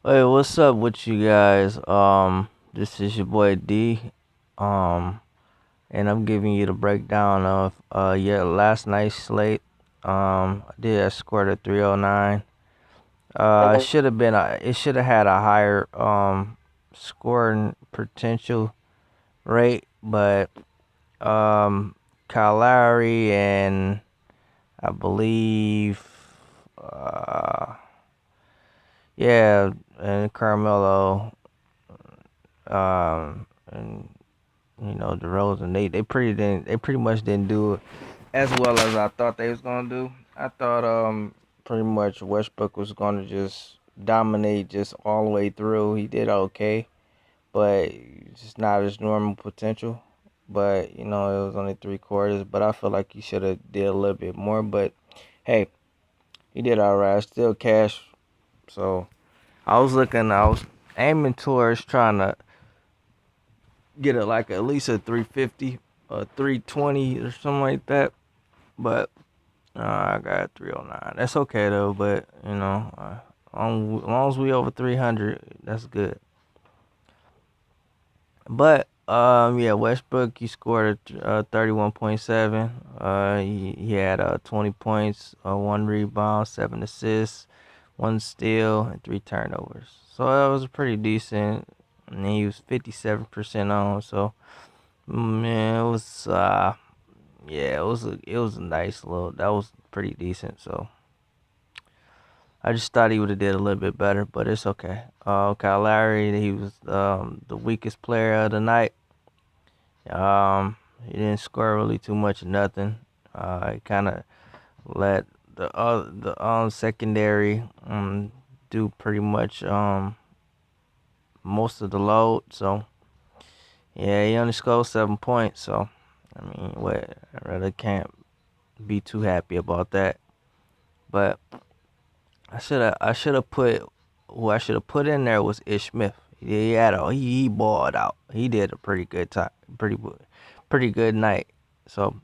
Hey, what's up with you guys? This is your boy D. Um, and I'm giving you the breakdown of last night's slate. I scored a 309. It should have been it should have had a higher scoring potential rate, but um Kyle Lowry and I believe uh yeah and Carmelo and DeRozan, they pretty much didn't do as well as I thought they was gonna do. I thought pretty much Westbrook was gonna just dominate just all the way through. He did okay, but just not his normal potential. But it was only 3 quarters. But I feel like he should have did a little bit more. But hey, he did all right. Still cash. So I was aiming towards trying to get it like at least a 350, a 320 or something like that. But I got 309. That's okay though. But as long as we over 300, that's good. But yeah, Westbrook he scored a 31.7. He had 20 points, 1 rebound, 7 assists, 1 steal, and 3 turnovers. So that was pretty decent. And he was 57% on. So man, it was yeah, it was a nice little. That was pretty decent. So I just thought he would have did a little bit better, but it's okay. Kyle Lowry, he was the weakest player of the night. He didn't score really too much of nothing. He kind of let the secondary do pretty much most of the load. So yeah, he only scored 7 points. So I mean, what I really can't be too happy about that. But I should have put who I should have put in there was Ish Smith. He balled out. He did a pretty good time, pretty good night. So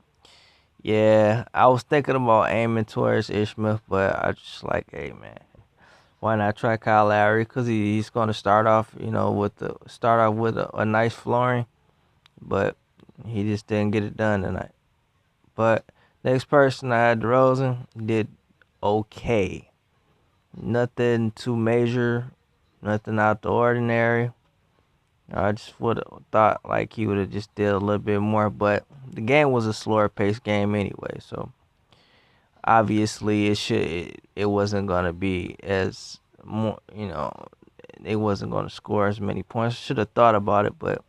yeah, I was thinking about aiming towards Ish Smith, but I just like, hey man, why not try Kyle Lowry? Cause he's gonna start off, with a nice flooring, but he just didn't get it done tonight. But next person I had DeRozan did okay. Nothing too major, nothing out the ordinary. I just would have thought like he would have just did a little bit more, but the game was a slower paced game anyway, so obviously it wasn't gonna be as more it wasn't gonna score as many points. Should have thought about it, but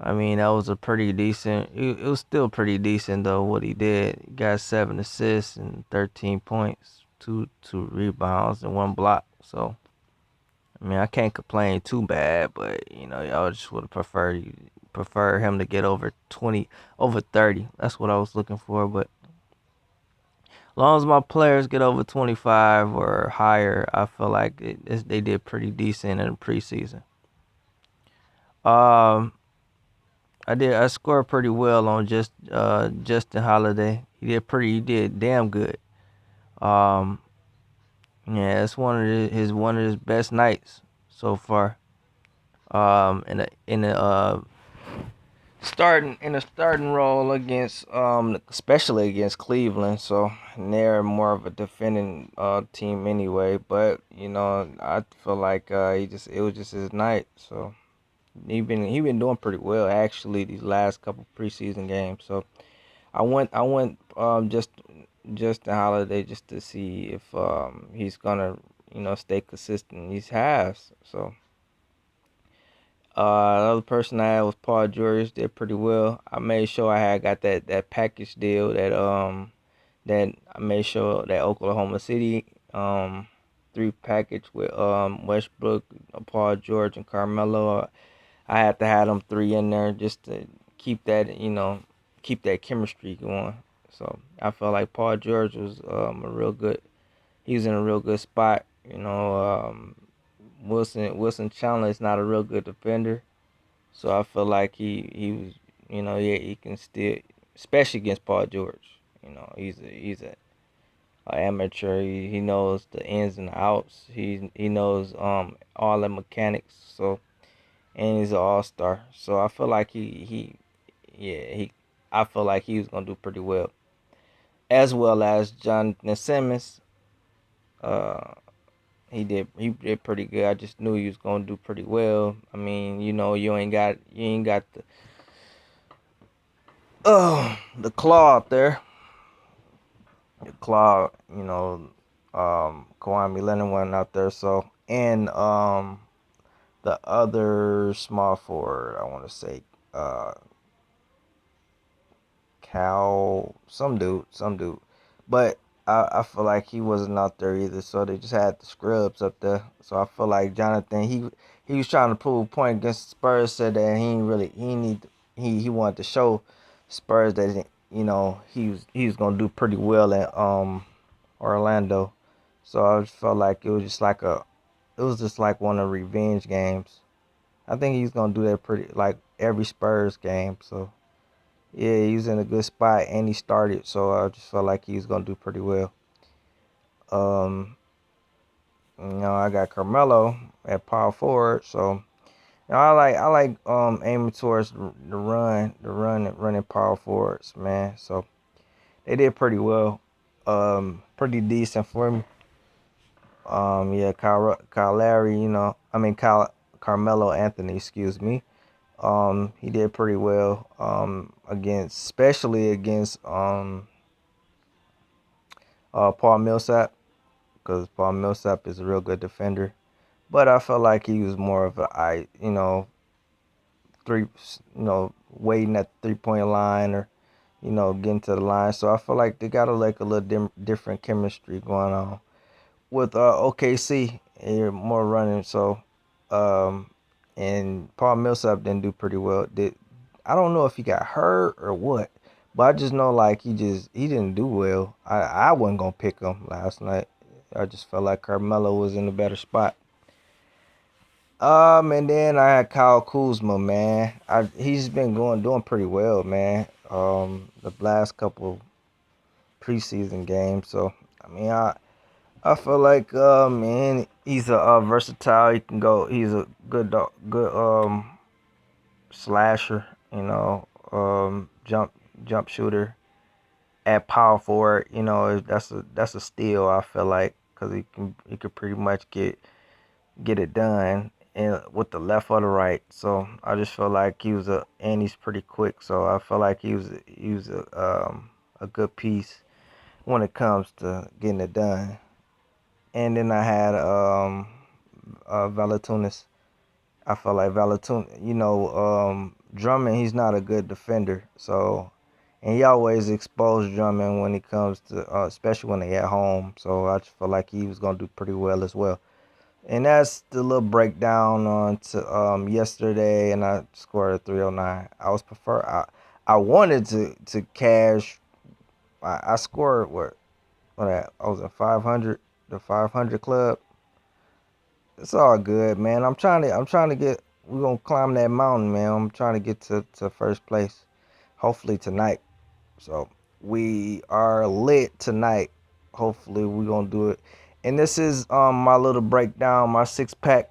I mean that was a pretty decent. It was still pretty decent though what he did. He got 7 assists and 13 points, two rebounds and 1 block. So I mean, I can't complain too bad, but y'all just would have prefer him to get over 20, over 30. That's what I was looking for. But as long as my players get over 25 or higher, I feel like they did pretty decent in the preseason. Um, I scored pretty well on Justin Holiday. He did damn good. Um, yeah, it's one of his best nights so far. In the starting in a starting role against especially against Cleveland, so they're more of a defending team anyway, but I feel like it was just his night. So he been doing pretty well actually these last couple preseason games. So I went just the holiday just to see if he's gonna stay consistent. He has. So another person I had was Paul George. Did pretty well. I made sure I had got that package deal that I made sure that Oklahoma City 3 package with Westbrook, Paul George, and Carmelo. I had to have them three in there just to keep that keep that chemistry going. So I felt like Paul George was a real good. He was in a real good spot. Wilson Chandler is not a real good defender. So I feel like he was, yeah, he can still, especially against Paul George. He's a amateur. He knows the ins and outs. He knows all the mechanics. So and he's an all star. So I feel like he yeah he I feel like he was gonna do pretty well, as well as Jonathan Simmons. Uh, he did pretty good. I just knew he was gonna do pretty well. I mean, you ain't got the claw out there. The claw, Kawhi Leonard went out there. So and the other small forward, I want to say, uh Cal, some dude. But I feel like he wasn't out there either, so they just had the scrubs up there. So I feel like Jonathan, he was trying to prove a point against Spurs, said that he ain't really he need he wanted to show Spurs that he was gonna do pretty well at Orlando. So I just felt like it was just like one of the revenge games. I think he's gonna do that pretty like every Spurs game. So yeah, he was in a good spot and he started, so I just felt like he was gonna do pretty well. Um, I got Carmelo at power forward, so I like aiming towards the running power forwards, man. So they did pretty well, pretty decent for me. Yeah, Kyle Larry, Carmelo Anthony, excuse me. He did pretty well. Especially against Paul Millsap, because Paul Millsap is a real good defender. But I felt like he was more of three, waiting at the 3 point line or getting to the line. So I feel like they got a little different chemistry going on with OKC and more running. So um, and Paul Millsap didn't do pretty well. I don't know if he got hurt or what, but I just know like he didn't do well. I wasn't gonna pick him last night. I just felt like Carmelo was in a better spot. And then I had Kyle Kuzma, man. He's been doing pretty well, man. The last couple preseason games. So I mean, I feel like man, he's a versatile. He can go. He's a good slasher. Jump shooter at power forward. That's a steal. I feel like because he could pretty much get it done and with the left or the right. So I just feel like and he's pretty quick. So I feel like he was a good piece when it comes to getting it done. And then I had Valanciunas. I feel like Valanciunas, Drummond, he's not a good defender. So, and he always exposed Drummond when it comes to, especially when they at home. So I just feel like he was gonna do pretty well as well. And that's the little breakdown on to yesterday, and I scored a 309. I wanted to cash. I scored I was at 500, the 500 club. It's all good, man. I'm trying to get. We're gonna climb that mountain, man. I'm trying to get to first place, hopefully tonight. So we are lit tonight. Hopefully we're gonna do it. And this is my little breakdown, my 6 pack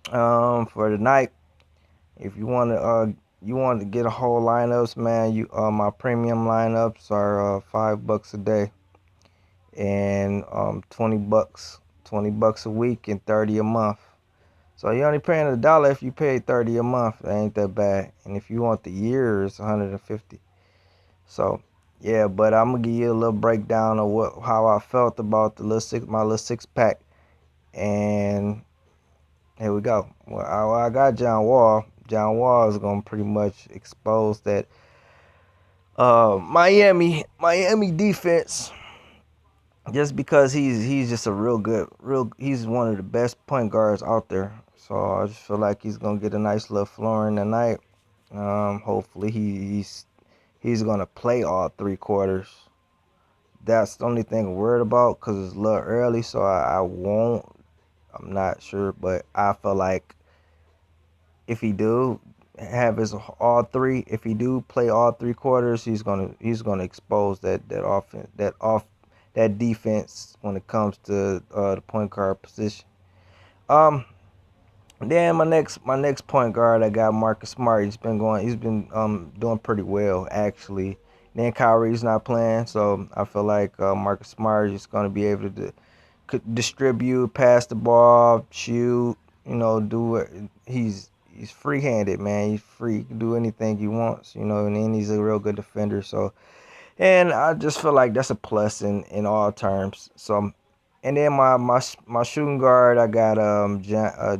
for tonight. If you want to get a whole lineups, man, my premium lineups are $5 a day and $20 a week and 30 a month. So you're only paying $1 if you pay 30 a month. That ain't that bad. And if you want the year, it's 150. So yeah, but I'm gonna give you a little breakdown of how I felt about my little 6 pack. And here we go. Well, I got John Wall. John Wall is gonna pretty much expose that Miami defense, just because he's just a he's one of the best point guards out there. So I just feel like he's gonna get a nice little flooring tonight. Hopefully he's gonna play all 3 quarters. That's the only thing I'm worried about because it's a little early, so I won't. I'm not sure, but I feel like if he do have his all three, if he do play all 3 quarters, he's gonna expose that offense, that defense when it comes to the point guard position. Um, then my next point guard, I got Marcus Smart. He's been doing pretty well actually. Then Kyrie's not playing, so I feel like Marcus Smart is going to be able to could distribute, pass the ball, shoot, do it. He's free-handed, man. He's free. He can do anything he wants, and then he's a real good defender. So, and I just feel like that's a plus in all terms. So, and then my shooting guard, I got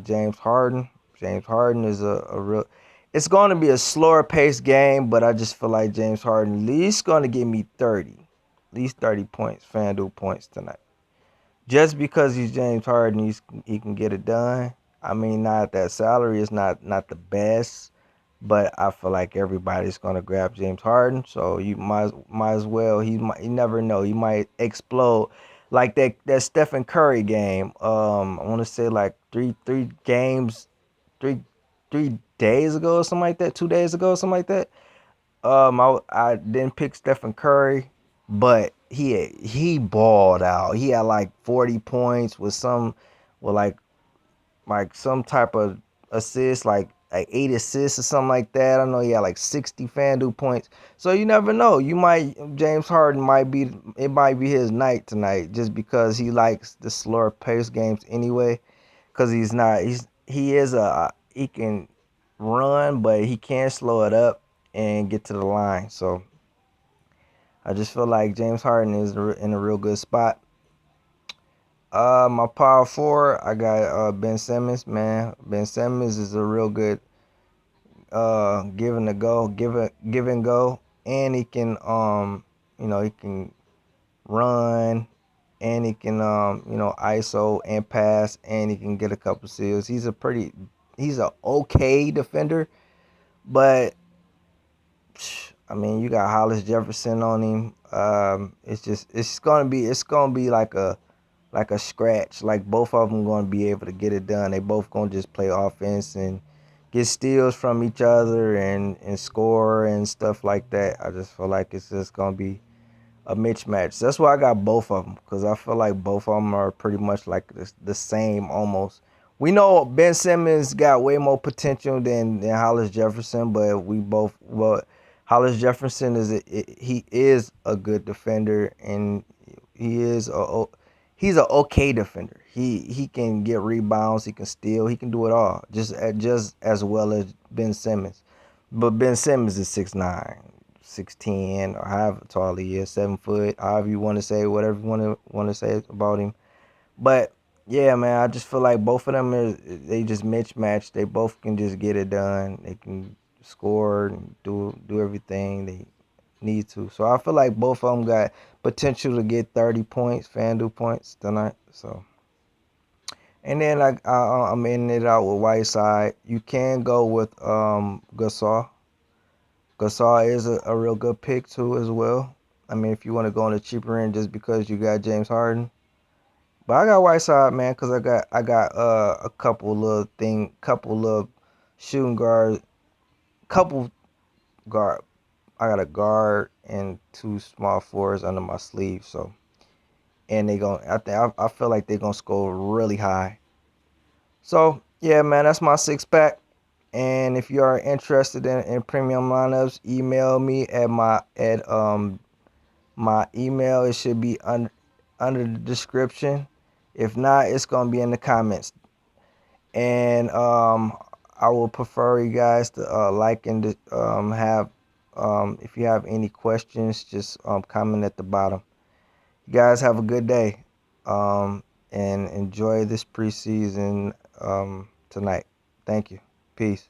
James Harden. James Harden is a real. It's going to be a slower paced game, but I just feel like James Harden at least going to give me 30, at least 30 points, FanDuel points tonight. Just because he's James Harden, he can get it done. I mean, not that salary is not the best, but I feel like everybody's gonna grab James Harden. So you might as well. You never know. He might explode like that Stephen Curry game. I want to say like three games, three 3 days ago or something like that. 2 days ago or something like that. I didn't pick Stephen Curry, but he balled out. He had like 40 points with like some type of assist, like 8 assists or something like that. I know he had like 60 FanDuel points. So you never know. James Harden might be his night tonight just because he likes the slower pace games anyway. Because he can run, but he can't slow it up and get to the line. So I just feel like James Harden is in a real good spot. My power forward, I got Ben Simmons. Man, Ben Simmons is a real good give and go, and he can he can run, and he can ISO and pass, and he can get a couple steals. He's a okay defender, but I mean, you got Hollis Jefferson on him. It's gonna be like a scratch. Like both of them gonna be able to get it done. They both gonna just play offense and get steals from each other and score and stuff like that. I just feel like it's just gonna be a mismatch. That's why I got both of them because I feel like both of them are pretty much like the same almost. We know Ben Simmons got way more potential than Hollis Jefferson, but Hollis Jefferson he is a good defender and he is he's a okay defender. He can get rebounds, he can steal, he can do it all just as well as Ben Simmons. But Ben Simmons is 6'9", 6'10", or however tall he is, 7 foot, however you want to say, whatever you want to say about him. But yeah, man, I just feel like both of them they just mismatched. They both can just get it done. They can score and do everything they need to. So I feel like both of them got potential to get 30 points, FanDuel points tonight. So and then I'm ending it out with Whiteside. You can go with Gasol. Gasol is a real good pick too as well. I mean, if you want to go on the cheaper end just because you got James Harden. But I got Whiteside, man, because I got a couple little shooting guards, couple guard. I got a guard and two small fours under my sleeve. So and I feel like they're gonna score really high. So yeah, man, that's my six pack. And if you are interested in premium lineups, email me at my email. It should be under the description. If not, it's gonna be in the comments. And I will prefer you guys to like and have if you have any questions, just comment at the bottom. You guys have a good day and enjoy this preseason tonight. Thank you. Peace.